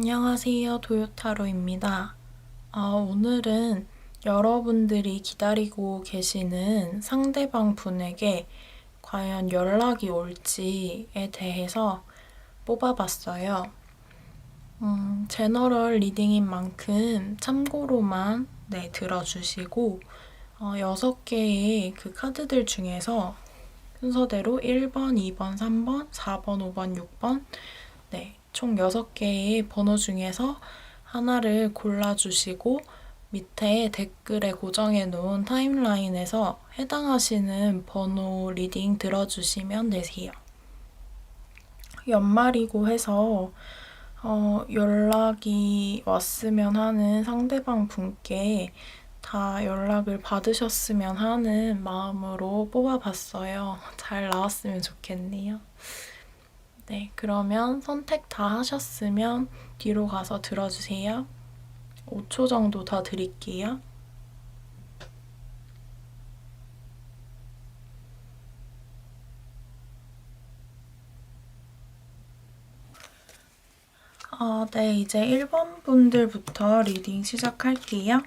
안녕하세요, 도요타로입니다. 오늘은 여러분들이 기다리고 계시는 상대방 분에게 과연 연락이 올지에 대해서 뽑아봤어요. 제너럴 리딩인 만큼 참고로만 들어주시고 6개의 그 카드들 중에서 순서대로 1번, 2번, 3번, 4번, 5번, 6번 총 6개의 번호 중에서 하나를 골라주시고 밑에 댓글에 고정해 놓은 타임라인에서 해당하시는 번호 리딩 들어주시면 되세요. 연말이고 해서 연락이 왔으면 하는 상대방 분께 다 연락을 받으셨으면 하는 마음으로 뽑아봤어요. 잘 나왔으면 좋겠네요. 그러면 선택 다 하셨으면 뒤로 가서 들어주세요. 5초 정도 더 드릴게요. 이제 1번 분들부터 리딩 시작할게요.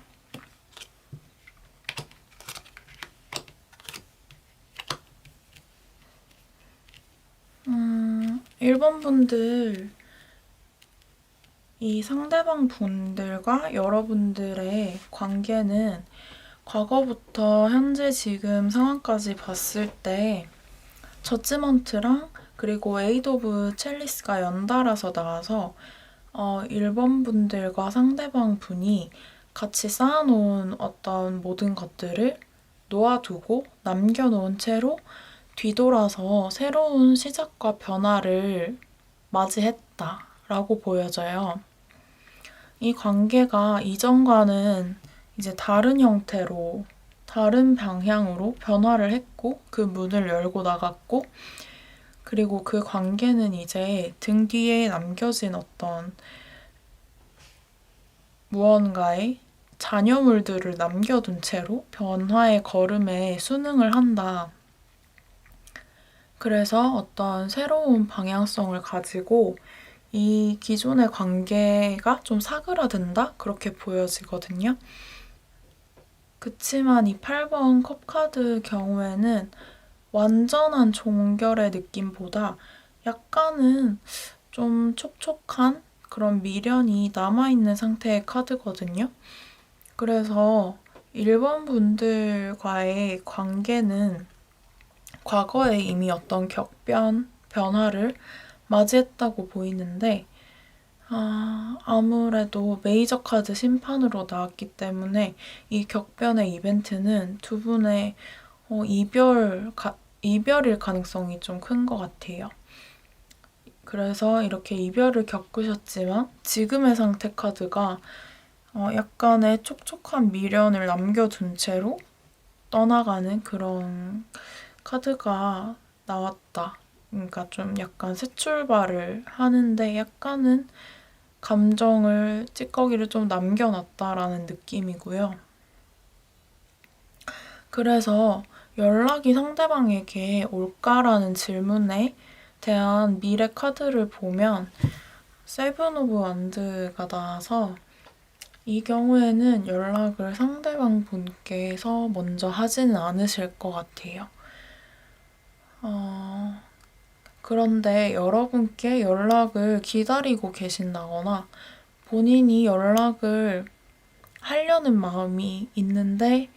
1번 분들, 이 상대방 분들과 여러분들의 관계는 과거부터 현재 지금 상황까지 봤을 때 저지먼트랑 그리고 에이드 오브 첼리스가 연달아서 나와서 1번 분들과 상대방 분이 같이 쌓아놓은 어떤 모든 것들을 놓아두고 남겨놓은 채로 뒤돌아서 새로운 시작과 변화를 맞이했다라고 보여져요. 이 관계가 이전과는 이제 다른 형태로, 다른 방향으로 변화를 했고 그 문을 열고 나갔고 그리고 그 관계는 이제 등 뒤에 남겨진 어떤 무언가의 잔여물들을 남겨둔 채로 변화의 걸음에 순응을 한다. 그래서 어떤 새로운 방향성을 가지고 이 기존의 관계가 좀 사그라든다? 그렇게 보여지거든요. 그치만 이 8번 컵카드 경우에는 완전한 종결의 느낌보다 약간은 좀 촉촉한 그런 미련이 남아있는 상태의 카드거든요. 그래서 1번 분들과의 관계는 과거에 이미 어떤 변화를 맞이했다고 보이는데 아무래도 메이저 카드 심판으로 나왔기 때문에 이 격변의 이벤트는 두 분의 이별일 가능성이 좀 큰 것 같아요. 그래서 이렇게 이별을 겪으셨지만 지금의 상태 카드가 약간의 촉촉한 미련을 남겨둔 채로 떠나가는 그런 카드가 나왔다. 그러니까 좀 약간 새 출발을 하는데 약간은 감정을, 찌꺼기를 좀 남겨놨다라는 느낌이고요. 그래서 연락이 상대방에게 올까라는 질문에 대한 미래 카드를 보면 세븐 오브 원드가 나와서 이 경우에는 연락을 상대방 분께서 먼저 하지는 않으실 것 같아요. 그런데 여러분께 연락을 기다리고 계신다거나 본인이 연락을 하려는 마음이 있는데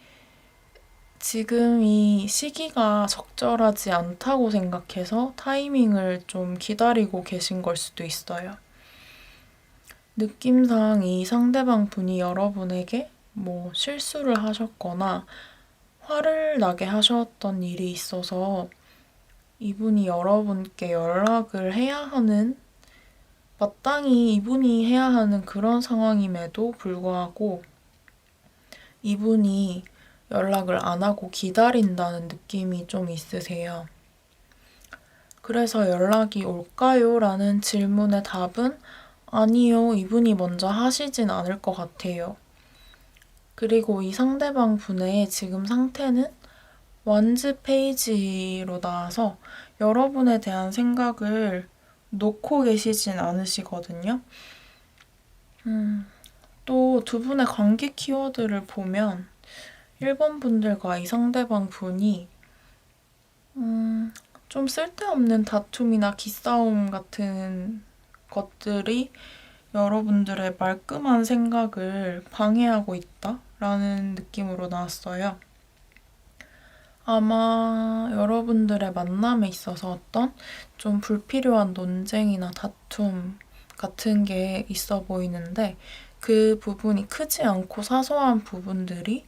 지금 이 시기가 적절하지 않다고 생각해서 타이밍을 좀 기다리고 계신 걸 수도 있어요. 느낌상 이 상대방 분이 여러분에게 실수를 하셨거나 화를 나게 하셨던 일이 있어서 이분이 여러분께 연락을 해야 하는, 마땅히 이분이 해야 하는 그런 상황임에도 불구하고 이분이 연락을 안 하고 기다린다는 느낌이 좀 있으세요. 그래서 연락이 올까요? 라는 질문의 답은 아니요, 이분이 먼저 하시진 않을 것 같아요. 그리고 이 상대방 분의 지금 상태는 원즈 페이지로 나와서 여러분에 대한 생각을 놓고 계시진 않으시거든요. 또 두 분의 관계 키워드를 보면 1번 분들과 이 상대방 분이 좀 쓸데없는 다툼이나 기싸움 같은 것들이 여러분들의 말끔한 생각을 방해하고 있다라는 느낌으로 나왔어요. 아마 여러분들의 만남에 있어서 어떤 좀 불필요한 논쟁이나 다툼 같은 게 있어 보이는데 그 부분이 크지 않고 사소한 부분들이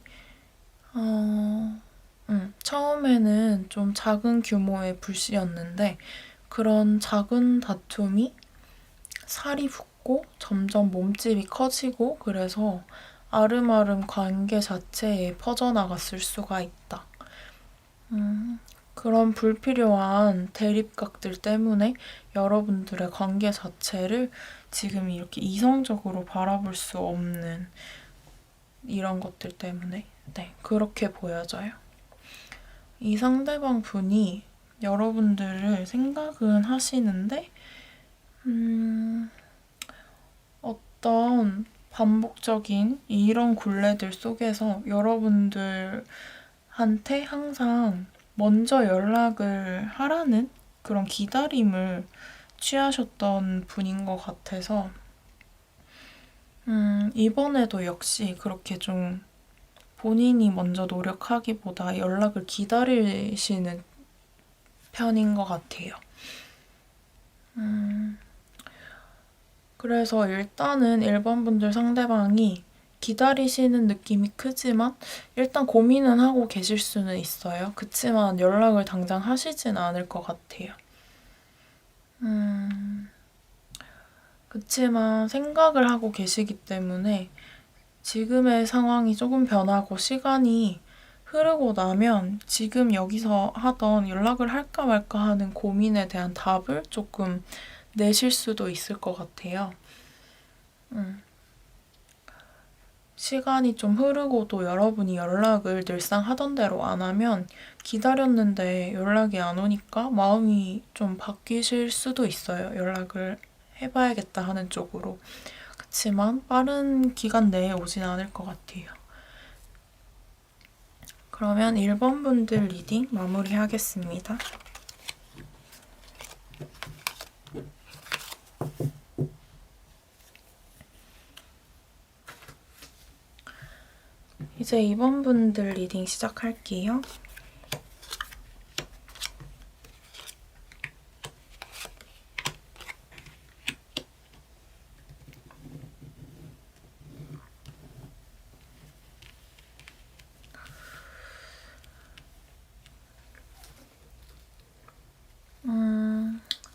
처음에는 좀 작은 규모의 불씨였는데 그런 작은 다툼이 살이 붙고 점점 몸집이 커지고 그래서 아름아름 관계 자체에 퍼져나갔을 수가 있다. 그런 불필요한 대립각들 때문에 여러분들의 관계 자체를 지금 이렇게 이성적으로 바라볼 수 없는 이런 것들 때문에 네, 그렇게 보여져요. 이 상대방 분이 여러분들을 생각은 하시는데 어떤 반복적인 이런 굴레들 속에서 여러분들한테 항상 먼저 연락을 하라는 그런 기다림을 취하셨던 분인 것 같아서 이번에도 역시 그렇게 좀 본인이 먼저 노력하기보다 연락을 기다리시는 편인 것 같아요. 그래서 일단은 1번 분들 상대방이 기다리시는 느낌이 크지만 일단 고민은 하고 계실 수는 있어요. 그치만 연락을 당장 하시진 않을 것 같아요. 그치만 생각을 하고 계시기 때문에 지금의 상황이 조금 변하고 시간이 흐르고 나면 지금 여기서 하던 연락을 할까 말까 하는 고민에 대한 답을 조금 내실 수도 있을 것 같아요. 시간이 좀 흐르고도 여러분이 연락을 늘상 하던 대로 안 하면 기다렸는데 연락이 안 오니까 마음이 좀 바뀌실 수도 있어요. 연락을 해봐야겠다 하는 쪽으로. 그치만 빠른 기간 내에 오진 않을 것 같아요. 그러면 1번 분들 리딩 마무리하겠습니다. 이제 2번 분들 리딩 시작할게요.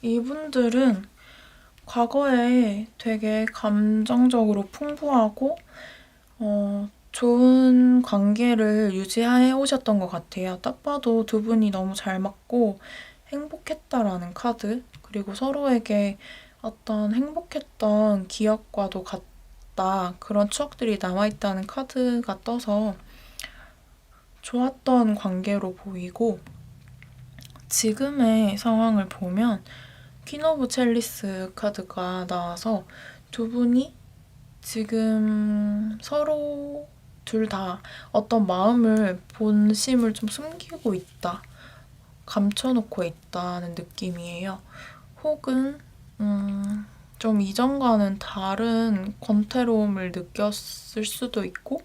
이분들은 과거에 되게 감정적으로 풍부하고 좋은 관계를 유지해 오셨던 것 같아요. 딱 봐도 두 분이 너무 잘 맞고 행복했다라는 카드, 그리고 서로에게 어떤 행복했던 기억과도 같다, 그런 추억들이 남아있다는 카드가 떠서 좋았던 관계로 보이고 지금의 상황을 보면 퀸 오브 첼리스 카드가 나와서 두 분이 지금 서로 둘 다 어떤 마음을 본심을 좀 숨기고 있다, 감춰놓고 있다는 느낌이에요. 혹은 좀 이전과는 다른 권태로움을 느꼈을 수도 있고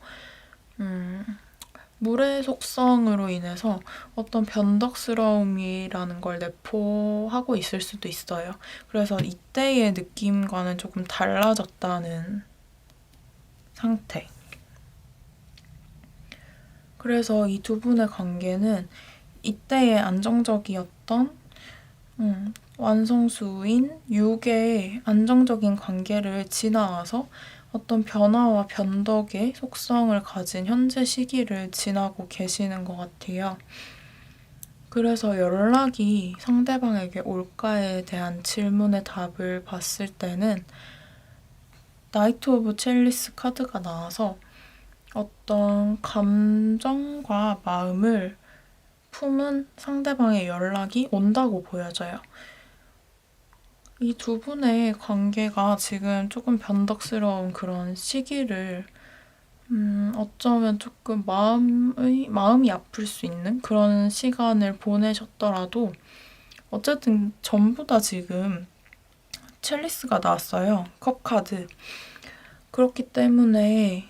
물의 속성으로 인해서 어떤 변덕스러움이라는 걸 내포하고 있을 수도 있어요. 그래서 이때의 느낌과는 조금 달라졌다는 상태. 그래서 이 두 분의 관계는 이때의 안정적이었던 완성수인 6의 안정적인 관계를 지나와서 어떤 변화와 변덕의 속성을 가진 현재 시기를 지나고 계시는 것 같아요. 그래서 연락이 상대방에게 올까에 대한 질문의 답을 봤을 때는 나이트 오브 첼리스 카드가 나와서 어떤 감정과 마음을 품은 상대방의 연락이 온다고 보여져요. 이 두 분의 관계가 지금 조금 변덕스러운 그런 시기를 어쩌면 조금 마음이 아플 수 있는 그런 시간을 보내셨더라도 어쨌든 전부 다 지금 첼리스가 나왔어요. 컵 카드. 그렇기 때문에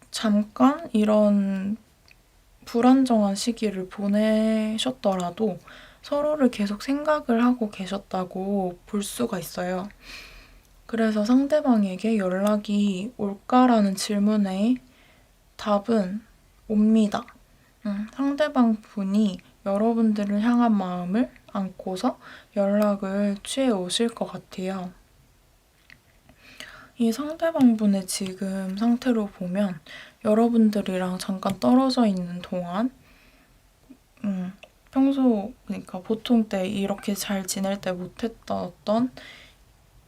잠깐 이런 불안정한 시기를 보내셨더라도 서로를 계속 생각을 하고 계셨다고 볼 수가 있어요. 그래서 상대방에게 연락이 올까라는 질문에 답은 옵니다. 상대방 분이 여러분들을 향한 마음을 안고서 연락을 취해 오실 것 같아요. 이 상대방 분의 지금 상태로 보면 여러분들이랑 잠깐 떨어져 있는 동안 그러니까 보통 때 이렇게 잘 지낼 때 못했던 어떤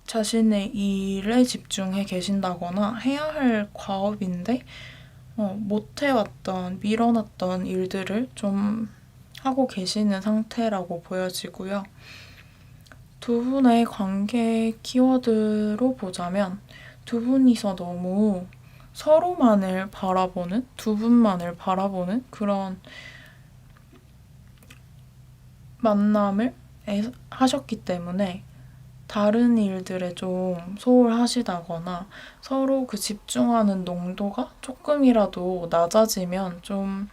자신의 일에 집중해 계신다거나 해야 할 과업인데 못해왔던, 미뤄놨던 일들을 좀 하고 계시는 상태라고 보여지고요. 두 분의 관계 키워드로 보자면 두 분이서 너무 서로만을 바라보는, 두 분만을 바라보는 그런 만남을 하셨기 때문에 다른 일들에 좀 소홀하시다거나 서로 그 집중하는 농도가 조금이라도 낮아지면 좀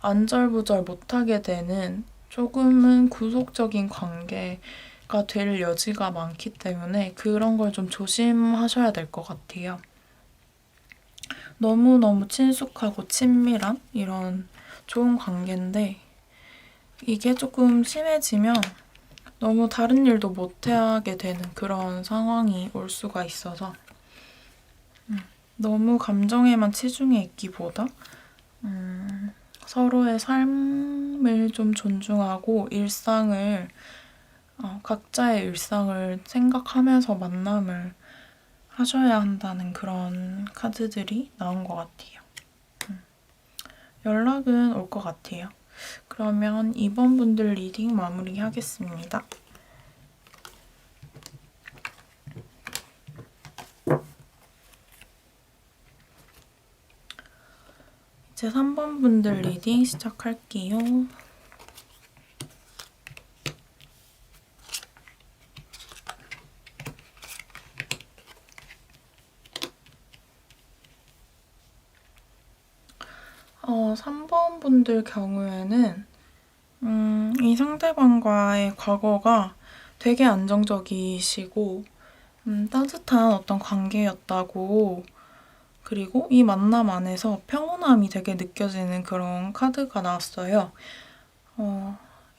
안절부절 못하게 되는 조금은 구속적인 관계가 될 여지가 많기 때문에 그런 걸 좀 조심하셔야 될 것 같아요. 너무너무 친숙하고 친밀한 이런 좋은 관계인데 이게 조금 심해지면 너무 다른 일도 못하게 되는 그런 상황이 올 수가 있어서 너무 감정에만 치중해 있기보다 서로의 삶을 좀 존중하고 각자의 일상을 생각하면서 만남을 하셔야 한다는 그런 카드들이 나온 것 같아요. 연락은 올 것 같아요. 그러면 2번 분들 리딩 마무리하겠습니다. 이제 3번 분들 리딩 시작할게요. 어, 3번 분들 경우에는 이 상대방과의 과거가 되게 안정적이시고 따뜻한 어떤 관계였다고 그리고 이 만남 안에서 평온함이 되게 느껴지는 그런 카드가 나왔어요.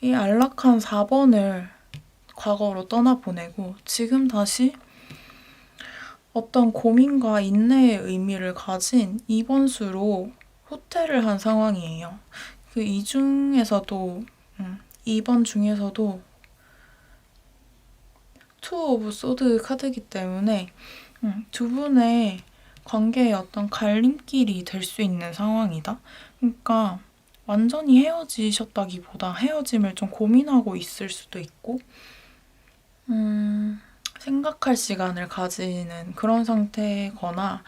이 안락한 4번을 과거로 떠나보내고 지금 다시 어떤 고민과 인내의 의미를 가진 2번 수로 후퇴를 한 상황이에요. 그 2번 중에서도 투 오브 소드 카드이기 때문에 두 분의 관계의 어떤 갈림길이 될 수 있는 상황이다. 그러니까 완전히 헤어지셨다기보다 헤어짐을 좀 고민하고 있을 수도 있고 생각할 시간을 가지는 그런 상태거나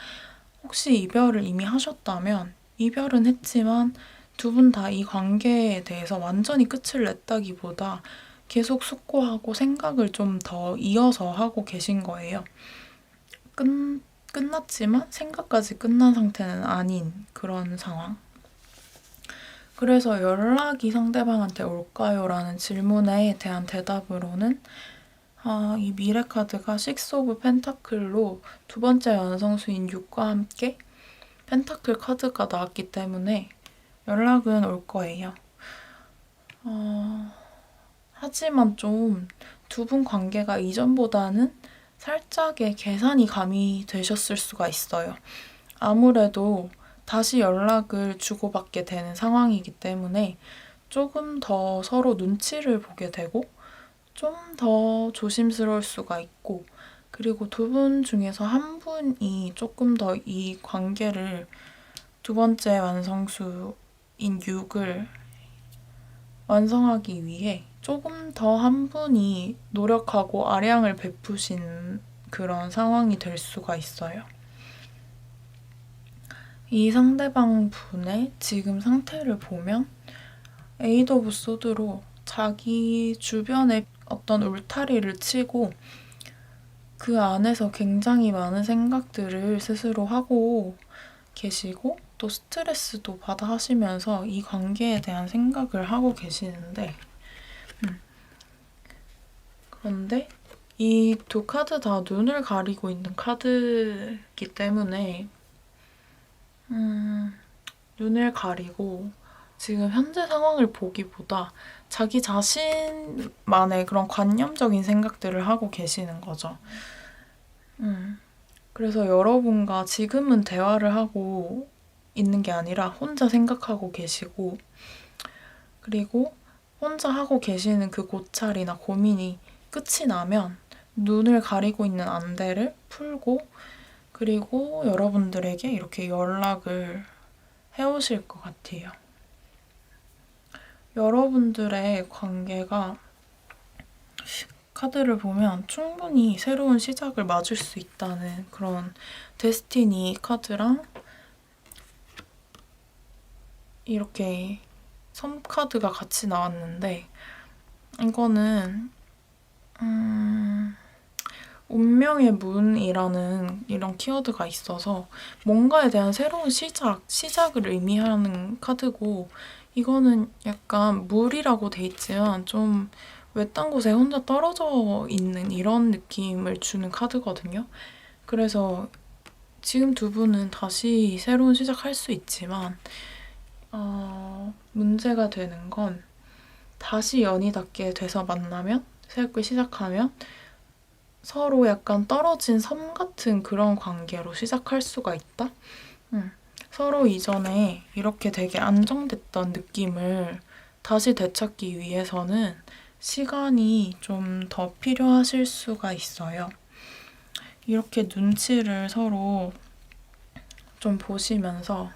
혹시 이별을 이미 하셨다면 이별은 했지만 두 분 다 이 관계에 대해서 완전히 끝을 냈다기보다 계속 숙고하고 생각을 좀 더 이어서 하고 계신 거예요. 끝났지만 생각까지 끝난 상태는 아닌 그런 상황. 그래서 연락이 상대방한테 올까요? 라는 질문에 대한 대답으로는 이 미래 카드가 식스 오브 펜타클로 두 번째 완성수인 6과 함께 펜타클 카드가 나왔기 때문에 연락은 올 거예요. 하지만 좀 두 분 관계가 이전보다는 살짝의 개선이 가미되셨을 수가 있어요. 아무래도 다시 연락을 주고받게 되는 상황이기 때문에 조금 더 서로 눈치를 보게 되고 좀 더 조심스러울 수가 있고 그리고 두 분 중에서 한 분이 조금 더 이 관계를 두 번째 완성수인 6을 완성하기 위해 조금 더 한 분이 노력하고 아량을 베푸신 그런 상황이 될 수가 있어요. 이 상대방 분의 지금 상태를 보면 에이드 오브 소드로 자기 주변에 어떤 울타리를 치고 그 안에서 굉장히 많은 생각들을 스스로 하고 계시고 또 스트레스도 받아 하시면서 이 관계에 대한 생각을 하고 계시는데 그런데 이 두 카드 다 눈을 가리고 있는 카드이기 때문에 눈을 가리고 지금 현재 상황을 보기보다 자기 자신만의 그런 관념적인 생각들을 하고 계시는 거죠. 그래서 여러분과 지금은 대화를 하고 있는 게 아니라 혼자 생각하고 계시고 그리고 혼자 하고 계시는 그 고찰이나 고민이 끝이 나면 눈을 가리고 있는 안대를 풀고 그리고 여러분들에게 이렇게 연락을 해오실 것 같아요. 여러분들의 관계가 카드를 보면 충분히 새로운 시작을 맞을 수 있다는 그런 데스티니 카드랑 이렇게 섬 카드가 같이 나왔는데 이거는 운명의 문이라는 이런 키워드가 있어서 뭔가에 대한 새로운 시작을 의미하는 카드고 이거는 약간 물이라고 돼 있지만 좀 외딴 곳에 혼자 떨어져 있는 이런 느낌을 주는 카드거든요. 그래서 지금 두 분은 다시 새로운 시작할 수 있지만 문제가 되는 건 다시 연이 닿게 돼서 만나면 새롭게 시작하면 서로 약간 떨어진 섬 같은 그런 관계로 시작할 수가 있다? 서로 이전에 이렇게 되게 안정됐던 느낌을 다시 되찾기 위해서는 시간이 좀 더 필요하실 수가 있어요. 이렇게 눈치를 서로 좀 보시면서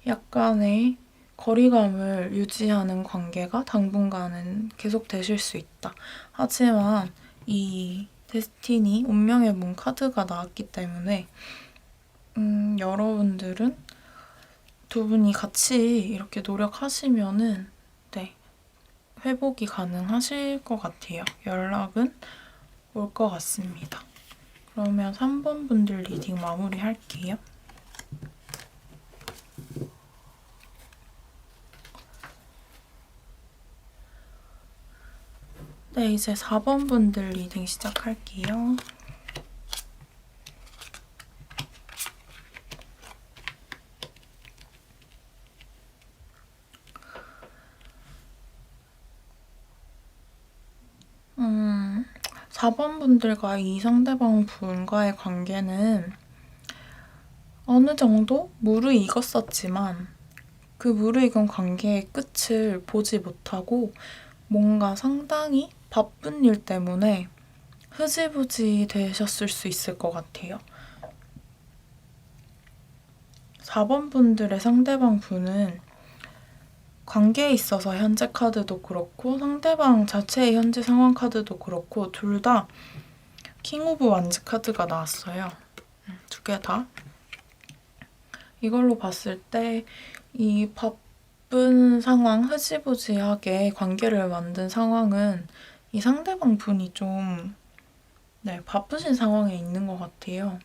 약간의 거리감을 유지하는 관계가 당분간은 계속되실 수 있다. 하지만 이 데스티니, 운명의 문 카드가 나왔기 때문에 여러분들은 두 분이 같이 이렇게 노력하시면은 네, 회복이 가능하실 것 같아요. 연락은 올 것 같습니다. 그러면 3번 분들 리딩 마무리할게요. 네, 이제 4번 분들 리딩 시작할게요. 음, 4번 분들과 이 상대방 분과의 관계는 어느 정도 무르익었었지만 그 무르익은 관계의 끝을 보지 못하고 뭔가 상당히 바쁜 일 때문에 흐지부지 되셨을 수 있을 것 같아요. 4번 분들의 상대방 분은 관계에 있어서 현재 카드도 그렇고 상대방 자체의 현재 상황 카드도 그렇고 둘 다 킹 오브 완즈 카드가 나왔어요. 두 개 다. 이걸로 봤을 때 이 바쁜 상황, 흐지부지하게 관계를 만든 상황은 이 상대방 분이 좀 바쁘신 상황에 있는 것 같아요.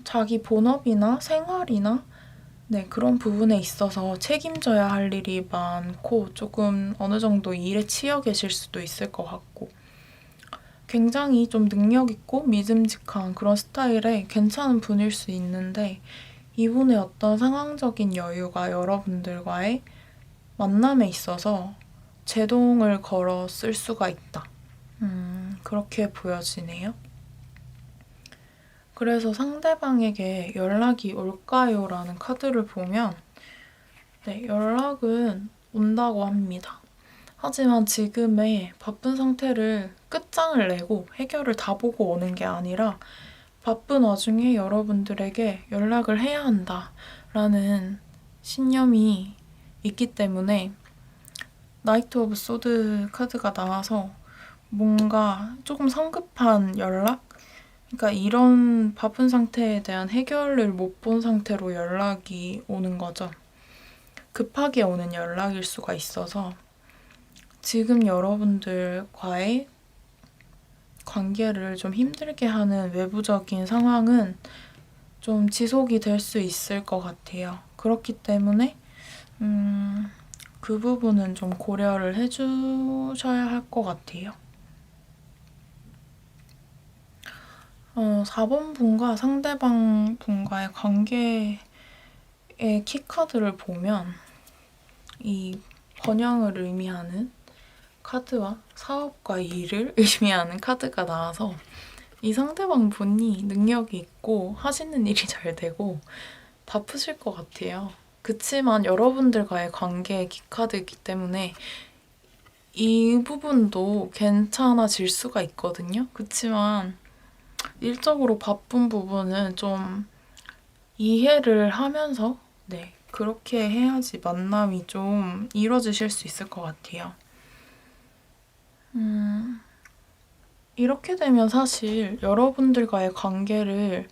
자기 본업이나 생활이나 그런 부분에 있어서 책임져야 할 일이 많고 조금 어느 정도 일에 치여 계실 수도 있을 것 같고 굉장히 좀 능력 있고 믿음직한 그런 스타일의 괜찮은 분일 수 있는데 이분의 어떤 상황적인 여유가 여러분들과의 만남에 있어서 제동을 걸어 쓸 수가 있다. 그렇게 보여지네요. 그래서 상대방에게 연락이 올까요? 라는 카드를 보면 연락은 온다고 합니다. 하지만 지금의 바쁜 상태를 끝장을 내고 해결을 다 보고 오는 게 아니라 바쁜 와중에 여러분들에게 연락을 해야 한다라는 신념이 있기 때문에 나이트 오브 소드 카드가 나와서 뭔가 조금 성급한 연락? 그러니까 이런 바쁜 상태에 대한 해결을 못 본 상태로 연락이 오는 거죠. 급하게 오는 연락일 수가 있어서 지금 여러분들과의 관계를 좀 힘들게 하는 외부적인 상황은 좀 지속이 될 수 있을 것 같아요. 그렇기 때문에 그 부분은 좀 고려를 해주셔야 할 것 같아요. 4번 분과 상대방 분과의 관계의 키카드를 보면 이 번영을 의미하는 카드와 사업과 일을 의미하는 카드가 나와서 이 상대방 분이 능력이 있고 하시는 일이 잘 되고 바쁘실 것 같아요. 그치만 여러분들과의 관계의 키카드이기 때문에 이 부분도 괜찮아질 수가 있거든요. 그치만 일적으로 바쁜 부분은 좀 이해를 하면서 그렇게 해야지 만남이 좀 이루어지실 수 있을 것 같아요. 이렇게 되면 사실 여러분들과의 관계를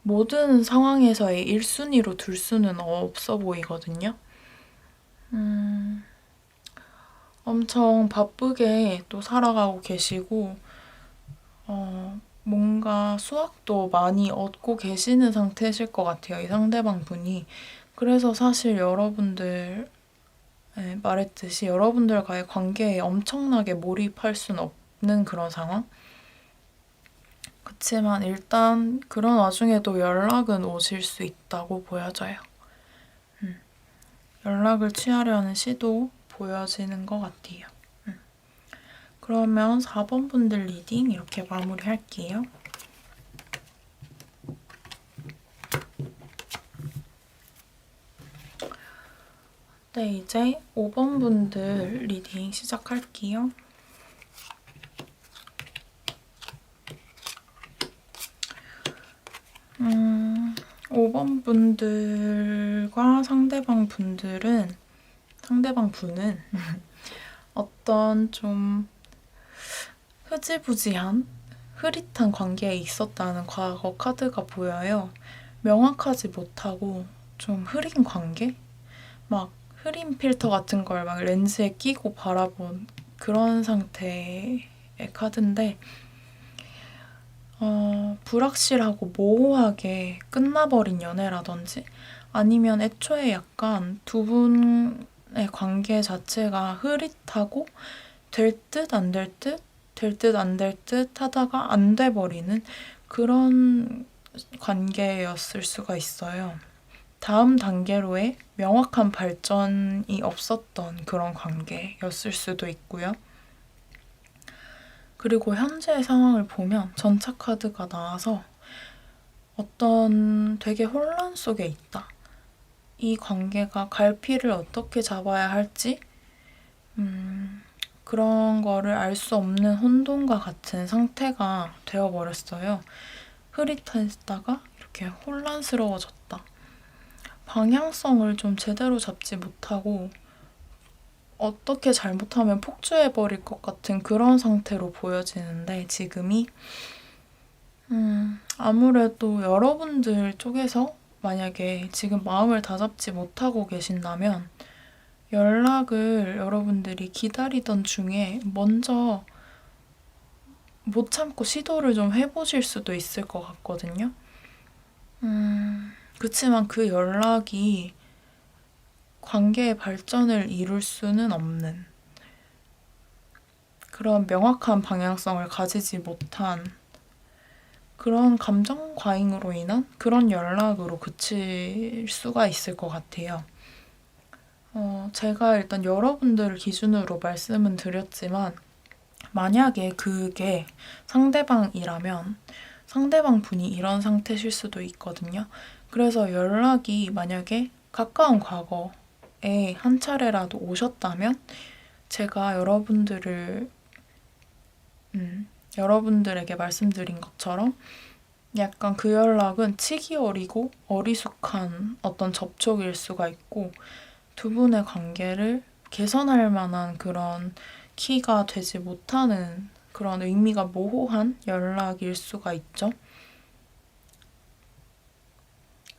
모든 상황에서의 1순위로 둘 수는 없어 보이거든요. 엄청 바쁘게 또 살아가고 계시고 뭔가 수확도 많이 얻고 계시는 상태이실 것 같아요. 이 상대방 분이. 그래서 사실 여러분들 말했듯이 여러분들과의 관계에 엄청나게 몰입할 수는 없는 그런 상황? 그치만 일단 그런 와중에도 연락은 오실 수 있다고 보여져요. 연락을 취하려는 시도 보여지는 것 같아요. 그러면 4번 분들 리딩 이렇게 마무리할게요. 네, 이제 5번 분들 리딩 시작할게요. 5번 분들과 상대방 분은 어떤 좀 흐지부지한 흐릿한 관계에 있었다는 과거 카드가 보여요. 명확하지 못하고 좀 흐린 관계? 막 흐린 필터 같은 걸 막 렌즈에 끼고 바라본 그런 상태의 카드인데 불확실하고 모호하게 끝나버린 연애라든지 아니면 애초에 약간 두 분의 관계 자체가 흐릿하고 될 듯 안 될 듯, 될 듯 안 될 듯 하다가 안 돼버리는 그런 관계였을 수가 있어요. 다음 단계로의 명확한 발전이 없었던 그런 관계였을 수도 있고요. 그리고 현재의 상황을 보면 전차 카드가 나와서 어떤 되게 혼란 속에 있다. 이 관계가 갈피를 어떻게 잡아야 할지 그런 거를 알 수 없는 혼돈과 같은 상태가 되어버렸어요. 흐릿했다가 이렇게 혼란스러워졌다. 방향성을 좀 제대로 잡지 못하고 어떻게 잘못하면 폭주해버릴 것 같은 그런 상태로 보여지는데 지금이 아무래도 여러분들 쪽에서 만약에 지금 마음을 다잡지 못하고 계신다면 연락을 여러분들이 기다리던 중에 먼저 못 참고 시도를 좀 해보실 수도 있을 것 같거든요. 그치만 그 연락이 관계의 발전을 이룰 수는 없는 그런 명확한 방향성을 가지지 못한 그런 감정 과잉으로 인한 그런 연락으로 그칠 수가 있을 것 같아요. 제가 일단 여러분들을 기준으로 말씀은 드렸지만 만약에 그게 상대방이라면 상대방 분이 이런 상태실 수도 있거든요. 그래서 연락이 만약에 가까운 과거에 한 차례라도 오셨다면 제가 여러분들에게 말씀드린 것처럼 약간 그 연락은 치기 어리고 어리숙한 어떤 접촉일 수가 있고 두 분의 관계를 개선할 만한 그런 키가 되지 못하는 그런 의미가 모호한 연락일 수가 있죠.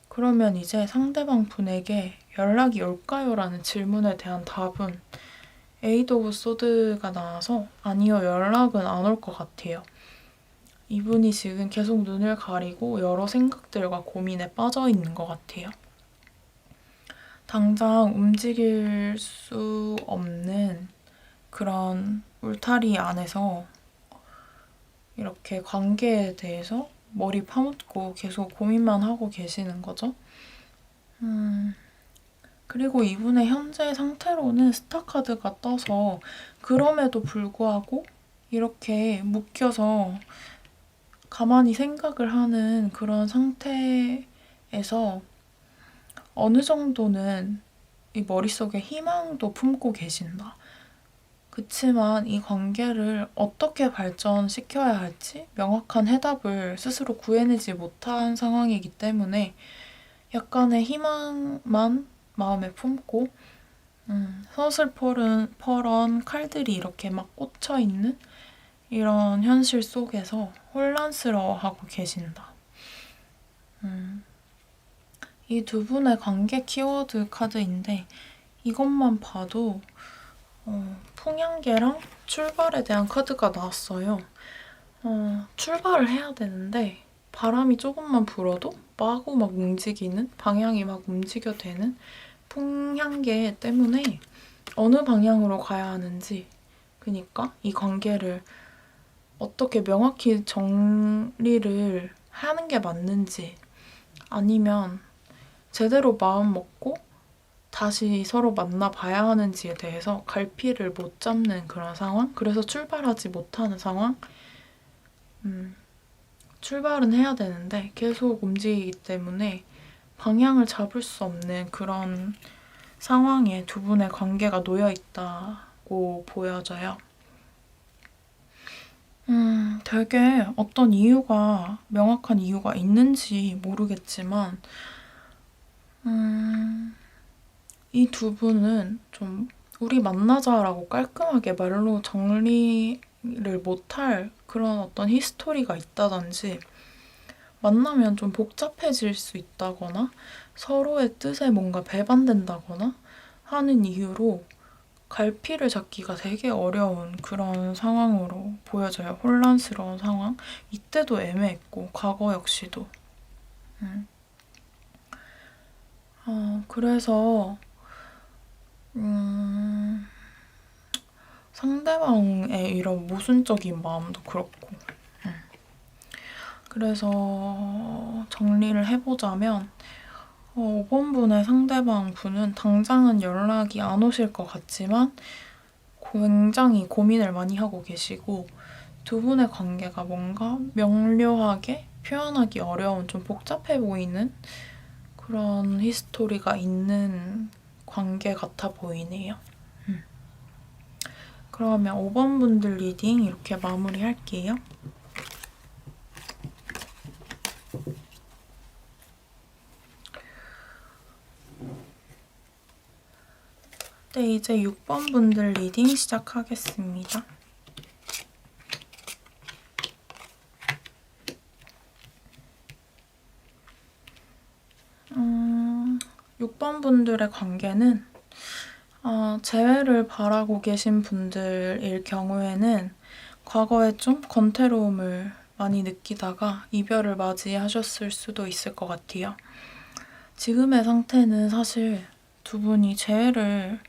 그러면 이제 상대방 분에게 연락이 올까요? 라는 질문에 대한 답은 에이드 오브 소드가 나와서 아니요, 연락은 안 올 것 같아요. 이분이 지금 계속 눈을 가리고 여러 생각들과 고민에 빠져 있는 것 같아요. 당장 움직일 수 없는 그런 울타리 안에서 이렇게 관계에 대해서 머리 파묻고 계속 고민만 하고 계시는 거죠. 그리고 이분의 현재 상태로는 스타 카드가 떠서 그럼에도 불구하고 이렇게 묶여서 가만히 생각을 하는 그런 상태에서 어느 정도는 이 머릿속에 희망도 품고 계신다. 그치만 이 관계를 어떻게 발전시켜야 할지 명확한 해답을 스스로 구해내지 못한 상황이기 때문에 약간의 희망만 마음에 품고 서슬퍼런 칼들이 이렇게 막 꽂혀있는 이런 현실 속에서 혼란스러워하고 계신다. 이 두 분의 관계 키워드 카드인데 이것만 봐도 풍향계랑 출발에 대한 카드가 나왔어요. 출발을 해야 되는데 바람이 조금만 불어도 마구 막 움직이는, 방향이 막 움직여대는 풍향계 때문에 어느 방향으로 가야 하는지, 그니까 이 관계를 어떻게 명확히 정리를 하는 게 맞는지, 아니면 제대로 마음 먹고 다시 서로 만나봐야 하는지에 대해서 갈피를 못 잡는 그런 상황? 그래서 출발하지 못하는 상황? 출발은 해야 되는데 계속 움직이기 때문에 방향을 잡을 수 없는 그런 상황에 두 분의 관계가 놓여 있다고 보여져요. 되게 어떤 이유가, 명확한 이유가 있는지 모르겠지만, 이 두 분은 좀 우리 만나자라고 깔끔하게 말로 정리를 못할 그런 어떤 히스토리가 있다든지, 만나면 좀 복잡해질 수 있다거나 서로의 뜻에 뭔가 배반된다거나 하는 이유로 갈피를 잡기가 되게 어려운 그런 상황으로 보여져요. 혼란스러운 상황. 이때도 애매했고 과거 역시도. 그래서 상대방의 이런 모순적인 마음도 그렇고, 그래서 정리를 해보자면 5번 분의 상대방 분은 당장은 연락이 안 오실 것 같지만 굉장히 고민을 많이 하고 계시고, 두 분의 관계가 뭔가 명료하게 표현하기 어려운, 좀 복잡해 보이는 그런 히스토리가 있는 관계 같아 보이네요. 그러면 5번 분들 리딩 이렇게 마무리할게요. 네, 이제 6번 분들 리딩 시작하겠습니다. 6번 분들의 관계는 재회를 바라고 계신 분들일 경우에는 과거에 좀 권태로움을 많이 느끼다가 이별을 맞이하셨을 수도 있을 것 같아요. 지금의 상태는 사실 두 분이 재회를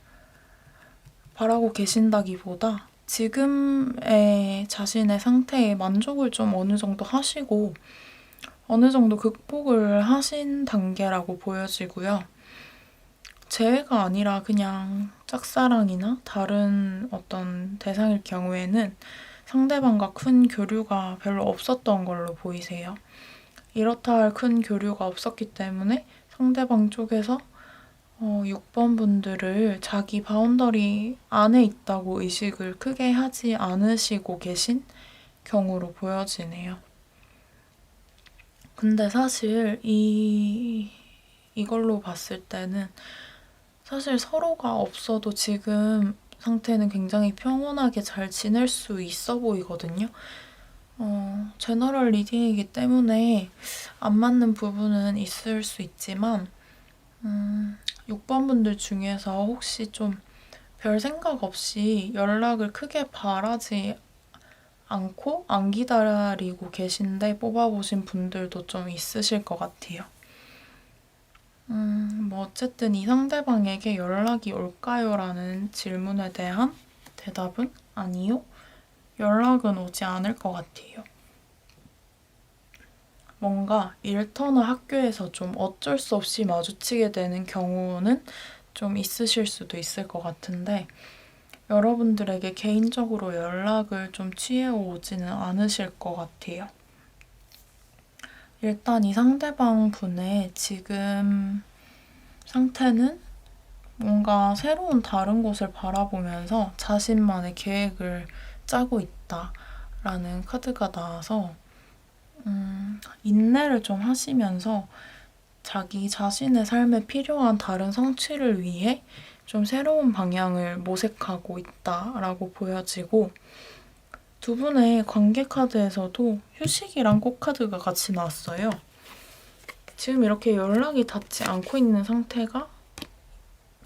바라고 계신다기보다 지금의 자신의 상태에 만족을 좀 어느 정도 하시고 어느 정도 극복을 하신 단계라고 보여지고요. 재회가 아니라 그냥 짝사랑이나 다른 어떤 대상일 경우에는 상대방과 큰 교류가 별로 없었던 걸로 보이세요. 이렇다 할 큰 교류가 없었기 때문에 상대방 쪽에서 6번 분들을 자기 바운더리 안에 있다고 의식을 크게 하지 않으시고 계신 경우로 보여지네요. 근데 사실 이걸로 봤을 때는 사실 서로가 없어도 지금 상태는 굉장히 평온하게 잘 지낼 수 있어 보이거든요. 제너럴 리딩이기 때문에 안 맞는 부분은 있을 수 있지만 6번 분들 중에서 혹시 좀 별 생각 없이 연락을 크게 바라지 않고 안 기다리고 계신데 뽑아보신 분들도 좀 있으실 것 같아요. 뭐 어쨌든 이 상대방에게 연락이 올까요? 라는 질문에 대한 대답은 아니요. 연락은 오지 않을 것 같아요. 뭔가 일터나 학교에서 좀 어쩔 수 없이 마주치게 되는 경우는 좀 있으실 수도 있을 것 같은데 여러분들에게 개인적으로 연락을 좀 취해오지는 않으실 것 같아요. 일단 이 상대방 분의 지금 상태는 뭔가 새로운 다른 곳을 바라보면서 자신만의 계획을 짜고 있다라는 카드가 나와서 인내를 좀 하시면서 자기 자신의 삶에 필요한 다른 성취를 위해 좀 새로운 방향을 모색하고 있다라고 보여지고 두 분의 관계 카드에서도 휴식이랑 꽃카드가 같이 나왔어요. 지금 이렇게 연락이 닿지 않고 있는 상태가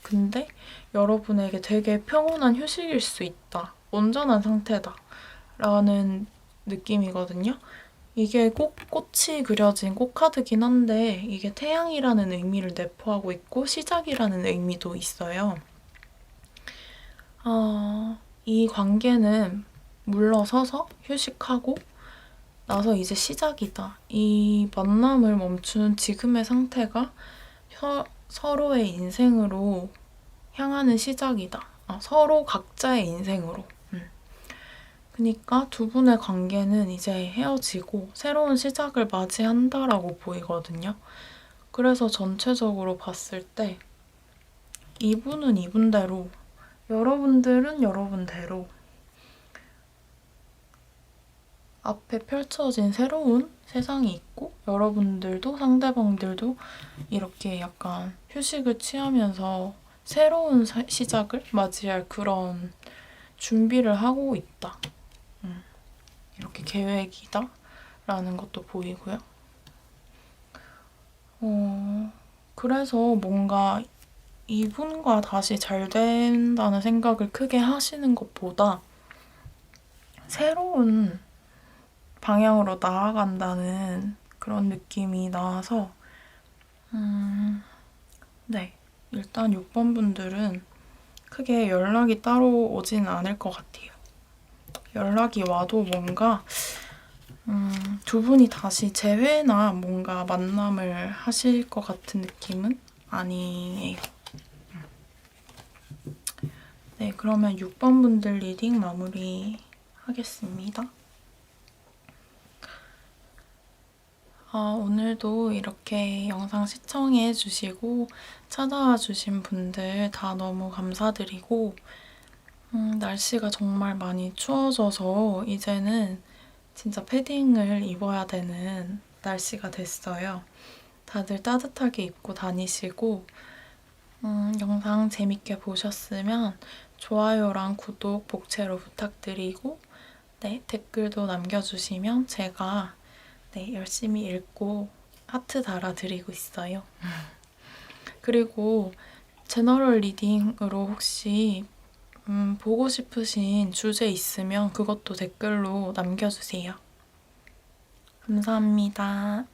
근데 여러분에게 되게 평온한 휴식일 수 있다. 온전한 상태다. 라는 느낌이거든요. 이게 꼭 꽃이 그려진 꽃카드긴 한데 이게 태양이라는 의미를 내포하고 있고 시작이라는 의미도 있어요. 이 관계는 물러서서 휴식하고 나서 이제 시작이다. 이 만남을 멈춘 지금의 상태가 서로의 인생으로 향하는 시작이다. 서로 각자의 인생으로. 그러니까 두 분의 관계는 이제 헤어지고 새로운 시작을 맞이한다라고 보이거든요. 그래서 전체적으로 봤을 때 이분은 이분대로, 여러분들은 여러분대로 앞에 펼쳐진 새로운 세상이 있고 여러분들도 상대방들도 이렇게 약간 휴식을 취하면서 새로운 시작을 맞이할 그런 준비를 하고 있다. 이렇게 계획이다 라는 것도 보이고요. 그래서 뭔가 이분과 다시 잘 된다는 생각을 크게 하시는 것보다 새로운 방향으로 나아간다는 그런 느낌이 나와서 네, 일단 6번 분들은 크게 연락이 따로 오지는 않을 것 같아요. 연락이 와도 뭔가 두 분이 다시 재회나 뭔가 만남을 하실 것 같은 느낌은 아니에요. 네, 그러면 6번 분들 리딩 마무리 하겠습니다. 오늘도 이렇게 영상 시청해주시고 찾아와 주신 분들 다 너무 감사드리고 날씨가 정말 많이 추워져서 이제는 진짜 패딩을 입어야 되는 날씨가 됐어요. 다들 따뜻하게 입고 다니시고 영상 재밌게 보셨으면 좋아요랑 구독 복채로 부탁드리고 네, 댓글도 남겨주시면 제가 네, 열심히 읽고 하트 달아드리고 있어요. 그리고 제너럴 리딩으로 혹시 보고 싶으신 주제 있으면 그것도 댓글로 남겨주세요. 감사합니다.